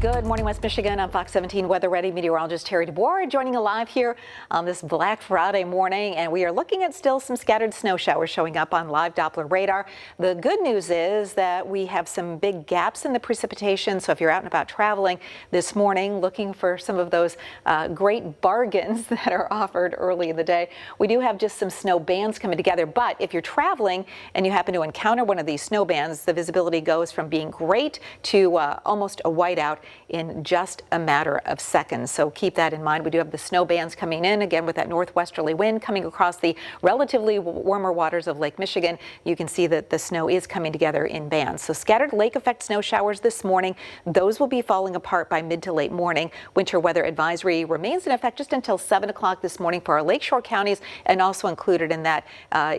Good morning, West Michigan. I'm Fox 17 Weather Ready meteorologist Terry DeBoer joining you live here on this Black Friday morning. And we are looking at still some scattered snow showers showing up on live Doppler radar. The good news is that we have some big gaps in the precipitation. So if you're out and about traveling this morning looking for some of those great bargains that are offered early in the day, we do have just some snow bands coming together. But if you're traveling and you happen to encounter one of these snow bands, the visibility goes from being great to almost a whiteout in just a matter of seconds. So keep that in mind. We do have the snow bands coming in again with that northwesterly wind coming across the relatively warmer waters of Lake Michigan. You can see that the snow is coming together in bands. So scattered lake effect snow showers this morning. Those will be falling apart by mid to late morning. Winter weather advisory remains in effect just until 7 o'clock this morning for our lakeshore counties, and also included in that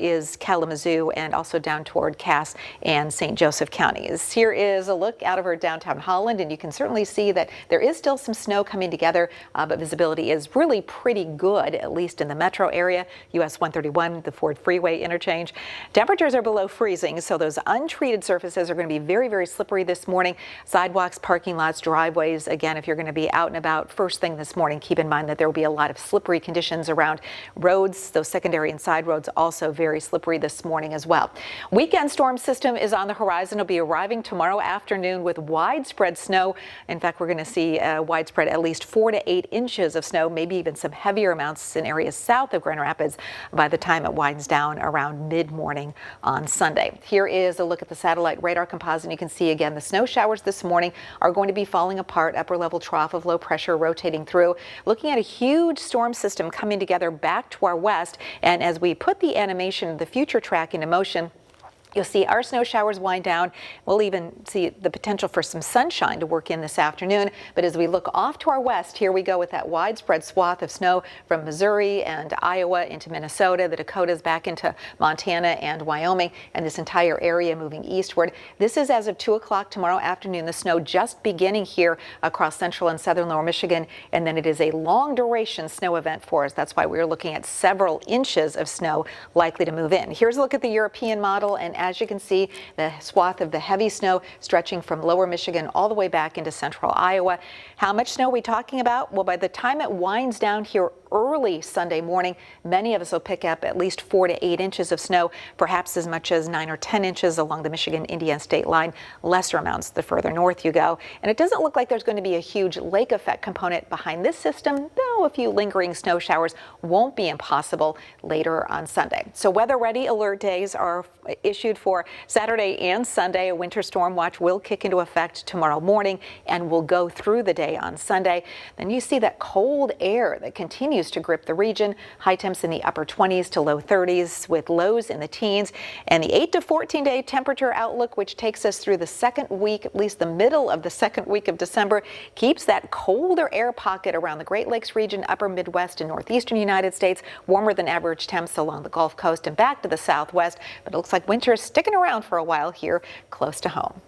is Kalamazoo and also down toward Cass and St. Joseph counties. Here is a look out over downtown Holland, and you can certainly see that there is still some snow coming together, but visibility is really pretty good, at least in the metro area. US 131, the Ford Freeway interchange. Temperatures are below freezing, so those untreated surfaces are going to be very, very slippery this morning. Sidewalks, parking lots, driveways. Again, if you're going to be out and about first thing this morning, keep in mind that there will be a lot of slippery conditions around roads. Those secondary and side roads also very slippery this morning as well. Weekend storm system is on the horizon. It'll be arriving tomorrow afternoon with widespread snow. In fact, we're going to see widespread at least 4 to 8 inches of snow, maybe even some heavier amounts in areas south of Grand Rapids by the time it winds down around mid-morning on Sunday. Here is a look at the satellite radar composite. You can see again the snow showers this morning are going to be falling apart. Upper level trough of low pressure rotating through. Looking at a huge storm system coming together back to our west. And as we put the animation, the future track into motion, you'll see our snow showers wind down. We'll even see the potential for some sunshine to work in this afternoon. But as we look off to our west, here we go with that widespread swath of snow from Missouri and Iowa into Minnesota, the Dakotas back into Montana and Wyoming, and this entire area moving eastward. This is as of 2 o'clock tomorrow afternoon. The snow just beginning here across central and southern lower Michigan, and then it is a long duration snow event for us. That's why we're looking at several inches of snow likely to move in. Here's a look at the European model, and as you can see, the swath of the heavy snow stretching from lower Michigan all the way back into central Iowa. How much snow are we talking about? Well, by the time it winds down here early Sunday morning, many of us will pick up at least 4 to 8 inches of snow, perhaps as much as 9 or 10 inches along the Michigan-Indiana state line. Lesser amounts the further north you go. And it doesn't look like there's going to be a huge lake effect component behind this system, though a few lingering snow showers won't be impossible later on Sunday. So weather ready alert days are issued for Saturday and Sunday. A winter storm watch will kick into effect tomorrow morning and will go through the day on Sunday. Then you see that cold air that continues to grip the region. High temps in the upper 20s to low 30s with lows in the teens. And the 8 to 14 day temperature outlook, which takes us through the second week, at least the middle of the second week of December, keeps that colder air pocket around the Great Lakes region, upper Midwest and northeastern United States, warmer than average temps along the Gulf Coast and back to the southwest. But it looks like winter is sticking around for a while here close to home.